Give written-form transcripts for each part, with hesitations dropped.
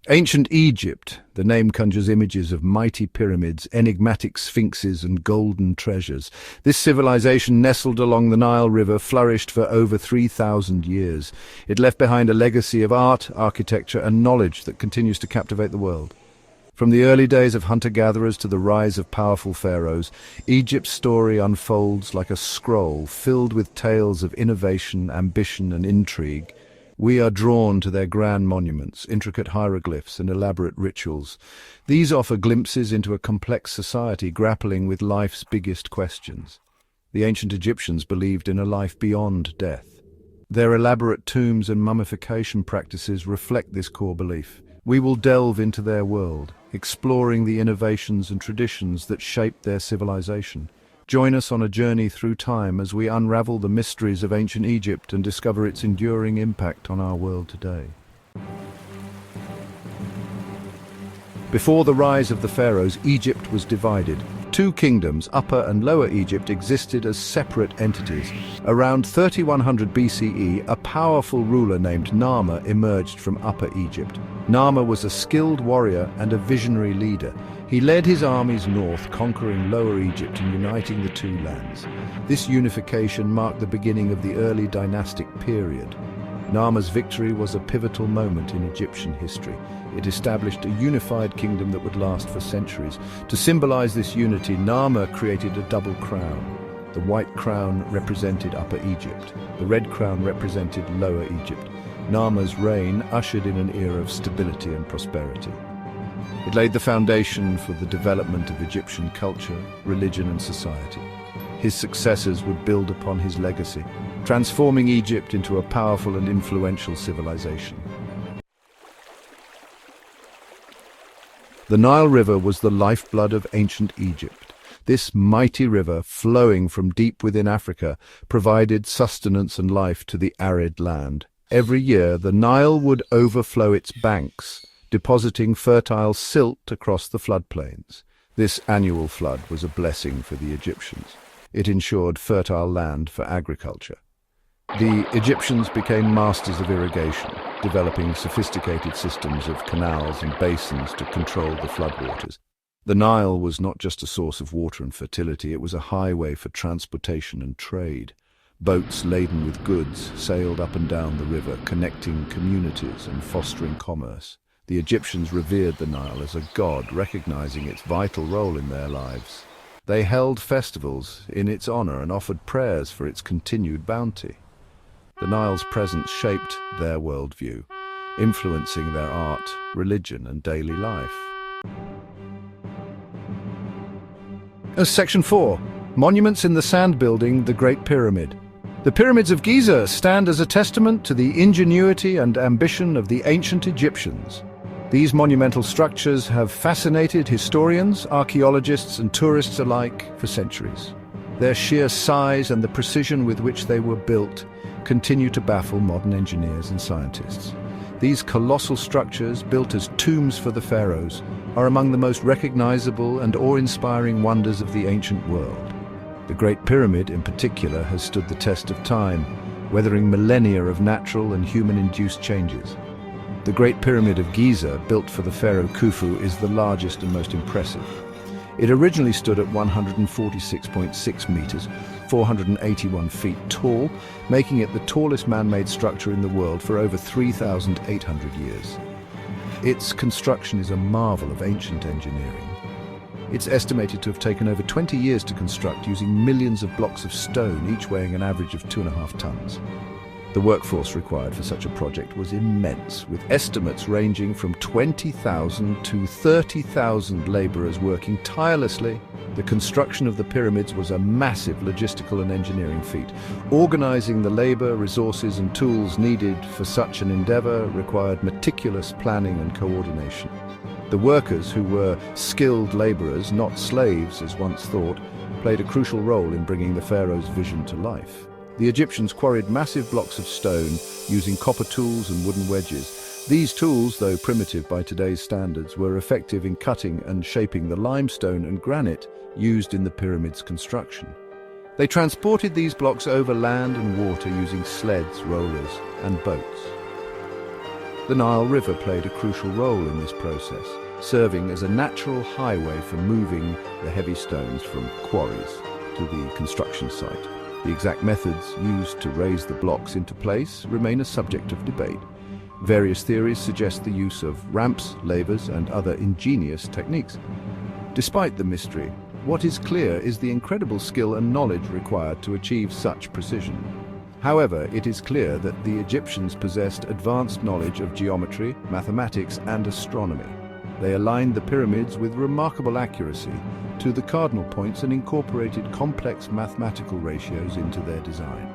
Ancient Egypt, the name conjures images of mighty pyramids, enigmatic sphinxes, and golden treasures. This civilization, nestled along the Nile River, flourished for over 3,000 years. It left behind a legacy of art, architecture, and knowledge that continues to captivate the world. From the early days of hunter-gatherers to the rise of powerful pharaohs, Egypt's story unfolds like a scroll filled with tales of innovation, ambition, and intrigue. We are drawn to their grand monuments, intricate hieroglyphs, and elaborate rituals. These offer glimpses into a complex society grappling with life's biggest questions. The ancient Egyptians believed in a life beyond death. Their elaborate tombs and mummification practices reflect this core belief. We will delve into their world, exploring the innovations and traditions that shaped their civilization. Join us on a journey through time as we unravel the mysteries of ancient Egypt and discover its enduring impact on our world today. Before the rise of the pharaohs, Egypt was divided. Two kingdoms, Upper and Lower Egypt, existed as separate entities. Around 3100 BCE, a powerful ruler named Narmer emerged from Upper Egypt. Narmer was a skilled warrior and a visionary leader. He led his armies north, conquering Lower Egypt and uniting the two lands. This unification marked the beginning of the early dynastic period. Narmer's victory was a pivotal moment in Egyptian history. It established a unified kingdom that would last for centuries. To symbolize this unity, Narmer created a double crown. The white crown represented Upper Egypt. The red crown represented Lower Egypt. Narmer's reign ushered in an era of stability and prosperity. It laid the foundation for the development of Egyptian culture, religion, and society. His successors would build upon his legacy, transforming Egypt into a powerful and influential civilization. The Nile River was the lifeblood of ancient Egypt. This mighty river, flowing from deep within Africa, provided sustenance and life to the arid land. Every year, the Nile would overflow its banks, depositing fertile silt across the floodplains. This annual flood was a blessing for the Egyptians. It ensured fertile land for agriculture. The Egyptians became masters of irrigation, developing sophisticated systems of canals and basins to control the floodwaters. The Nile was not just a source of water and fertility, it was a highway for transportation and trade. Boats laden with goods sailed up and down the river, connecting communities and fostering commerce. The Egyptians revered the Nile as a god, recognizing its vital role in their lives. They held festivals in its honor and offered prayers for its continued bounty. The Nile's presence shaped their worldview, influencing their art, religion, and daily life. Section 4. Monuments in the Sand Building, the Great Pyramid. The Pyramids of Giza stand as a testament to the ingenuity and ambition of the ancient Egyptians. These monumental structures have fascinated historians, archaeologists, and tourists alike for centuries. Their sheer size and the precision with which they were built continue to baffle modern engineers and scientists. These colossal structures, built as tombs for the pharaohs, are among the most recognizable and awe-inspiring wonders of the ancient world. The Great Pyramid, in particular, has stood the test of time, weathering millennia of natural and human-induced changes. The Great Pyramid of Giza, built for the pharaoh Khufu, is the largest and most impressive. It originally stood at 146.6 meters, 481 feet tall, making it the tallest man-made structure in the world for over 3,800 years. Its construction is a marvel of ancient engineering. It's estimated to have taken over 20 years to construct, using millions of blocks of stone, each weighing an average of 2.5 tons. The workforce required for such a project was immense, with estimates ranging from 20,000 to 30,000 laborers working tirelessly. The construction of the pyramids was a massive logistical and engineering feat. Organizing the labor, resources, and tools needed for such an endeavor required meticulous planning and coordination. The workers, who were skilled laborers, not slaves as once thought, played a crucial role in bringing the pharaoh's vision to life. The Egyptians quarried massive blocks of stone using copper tools and wooden wedges. These tools, though primitive by today's standards, were effective in cutting and shaping the limestone and granite used in the pyramid's construction. They transported these blocks over land and water using sleds, rollers, and boats. The Nile River played a crucial role in this process, serving as a natural highway for moving the heavy stones from quarries to the construction site. The exact methods used to raise the blocks into place remain a subject of debate. Various theories suggest the use of ramps, lavers, and other ingenious techniques. Despite the mystery, what is clear is the incredible skill and knowledge required to achieve such precision. However, it is clear that the Egyptians possessed advanced knowledge of geometry, mathematics, and astronomy. They aligned the pyramids with remarkable accuracy to the cardinal points and incorporated complex mathematical ratios into their design.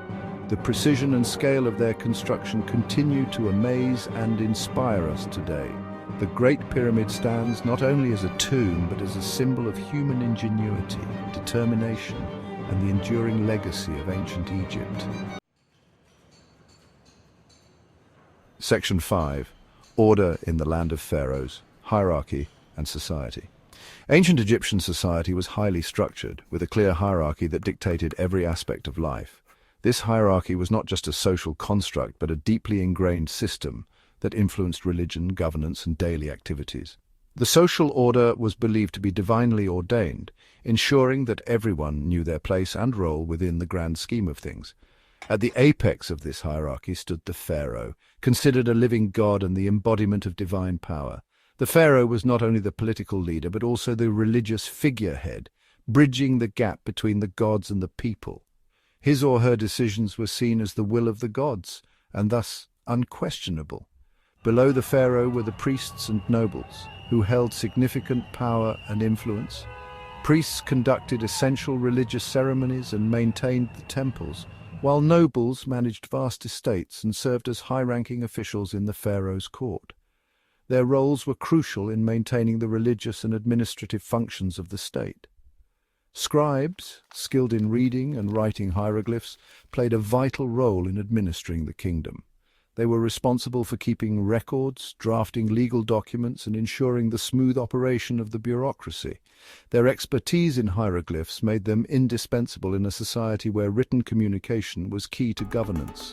The precision and scale of their construction continue to amaze and inspire us today. The Great Pyramid stands not only as a tomb, but as a symbol of human ingenuity, determination, and the enduring legacy of ancient Egypt. Section 5. Order in the Land of Pharaohs, Hierarchy and Society. Ancient Egyptian society was highly structured, with a clear hierarchy that dictated every aspect of life. This hierarchy was not just a social construct, but a deeply ingrained system that influenced religion, governance, and daily activities. The social order was believed to be divinely ordained, ensuring that everyone knew their place and role within the grand scheme of things. At the apex of this hierarchy stood the pharaoh, considered a living god and the embodiment of divine power. The pharaoh was not only the political leader, but also the religious figurehead, bridging the gap between the gods and the people. His or her decisions were seen as the will of the gods, and thus unquestionable. Below the pharaoh were the priests and nobles, who held significant power and influence. Priests conducted essential religious ceremonies and maintained the temples, while nobles managed vast estates and served as high-ranking officials in the pharaoh's court. Their roles were crucial in maintaining the religious and administrative functions of the state. Scribes, skilled in reading and writing hieroglyphs, played a vital role in administering the kingdom. They were responsible for keeping records, drafting legal documents, and ensuring the smooth operation of the bureaucracy. Their expertise in hieroglyphs made them indispensable in a society where written communication was key to governance.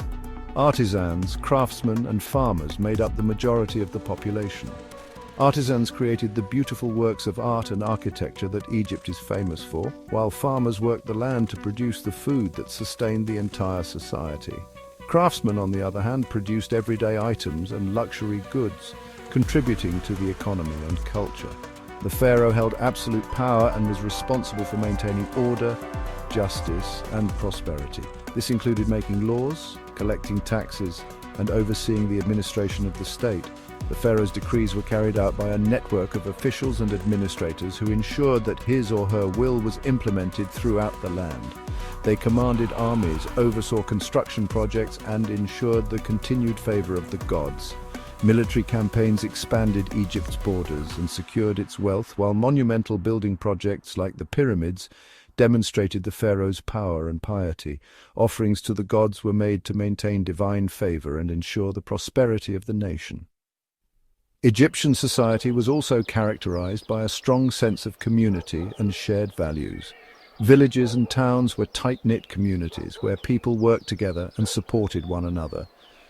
Artisans, craftsmen, and farmers made up the majority of the population. Artisans created the beautiful works of art and architecture that Egypt is famous for, while farmers worked the land to produce the food that sustained the entire society. Craftsmen, on the other hand, produced everyday items and luxury goods, contributing to the economy and culture. The pharaoh held absolute power and was responsible for maintaining order, justice, and prosperity. This included making laws, collecting taxes, and overseeing the administration of the state. The pharaoh's decrees were carried out by a network of officials and administrators who ensured that his or her will was implemented throughout the land. They commanded armies, oversaw construction projects, and ensured the continued favor of the gods. Military campaigns expanded Egypt's borders and secured its wealth, while monumental building projects like the pyramids demonstrated the pharaoh's power and piety. Offerings to the gods were made to maintain divine favor and ensure the prosperity of the nation. Egyptian society was also characterized by a strong sense of community and shared values. Villages and towns were tight-knit communities where people worked together and supported one another.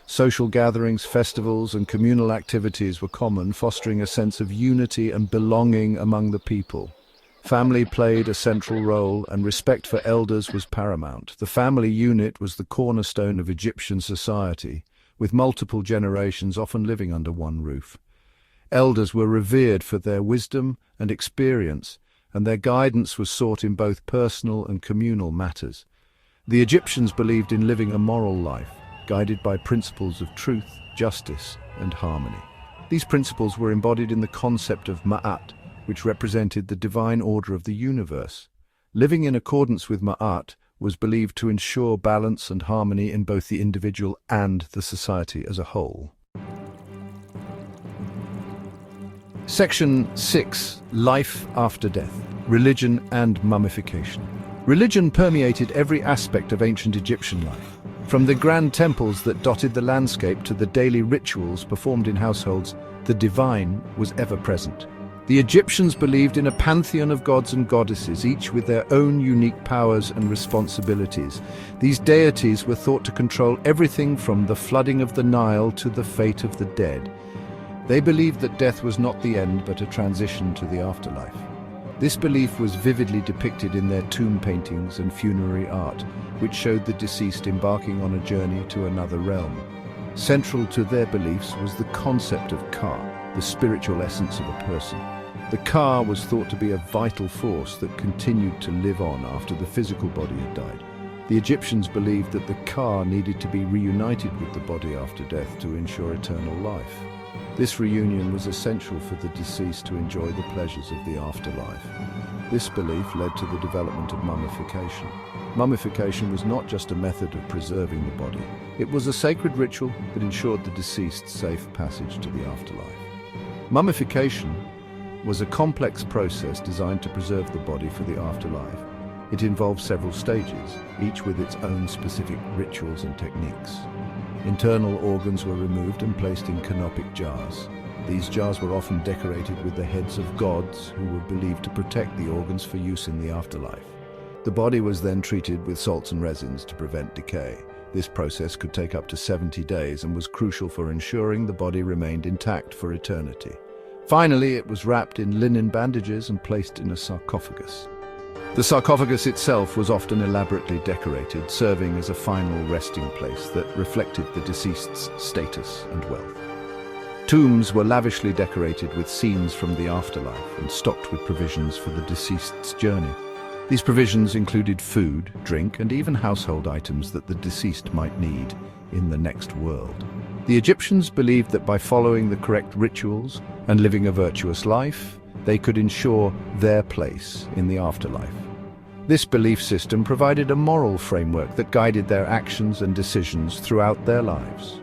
Social gatherings, festivals, and communal activities were common, fostering a sense of unity and belonging among the people. Family played a central role, and respect for elders was paramount. The family unit was the cornerstone of Egyptian society, with multiple generations often living under one roof. Elders were revered for their wisdom and experience, and their guidance was sought in both personal and communal matters. The Egyptians believed in living a moral life, guided by principles of truth, justice, and harmony. These principles were embodied in the concept of Ma'at, which represented the divine order of the universe. Living in accordance with Ma'at was believed to ensure balance and harmony in both the individual and the society as a whole. Section 6. Life after death. Religion and mummification. Religion permeated every aspect of ancient Egyptian life. From the grand temples that dotted the landscape to the daily rituals performed in households, the divine was ever present. The Egyptians believed in a pantheon of gods and goddesses, each with their own unique powers and responsibilities. These deities were thought to control everything from the flooding of the Nile to the fate of the dead. They believed that death was not the end, but a transition to the afterlife. This belief was vividly depicted in their tomb paintings and funerary art, which showed the deceased embarking on a journey to another realm. Central to their beliefs was the concept of Ka, the spiritual essence of a person. The Ka was thought to be a vital force that continued to live on after the physical body had died. The Egyptians believed that the Ka needed to be reunited with the body after death to ensure eternal life. This reunion was essential for the deceased to enjoy the pleasures of the afterlife. This belief led to the development of mummification. Mummification was not just a method of preserving the body. It was a sacred ritual that ensured the deceased's safe passage to the afterlife. Mummification was a complex process designed to preserve the body for the afterlife. It involved several stages, each with its own specific rituals and techniques. Internal organs were removed and placed in canopic jars. These jars were often decorated with the heads of gods who were believed to protect the organs for use in the afterlife. The body was then treated with salts and resins to prevent decay. This process could take up to 70 days and was crucial for ensuring the body remained intact for eternity. Finally, it was wrapped in linen bandages and placed in a sarcophagus. The sarcophagus itself was often elaborately decorated, serving as a final resting place that reflected the deceased's status and wealth. Tombs were lavishly decorated with scenes from the afterlife and stocked with provisions for the deceased's journey. These provisions included food, drink, and even household items that the deceased might need in the next world. The Egyptians believed that by following the correct rituals and living a virtuous life, they could ensure their place in the afterlife. This belief system provided a moral framework that guided their actions and decisions throughout their lives.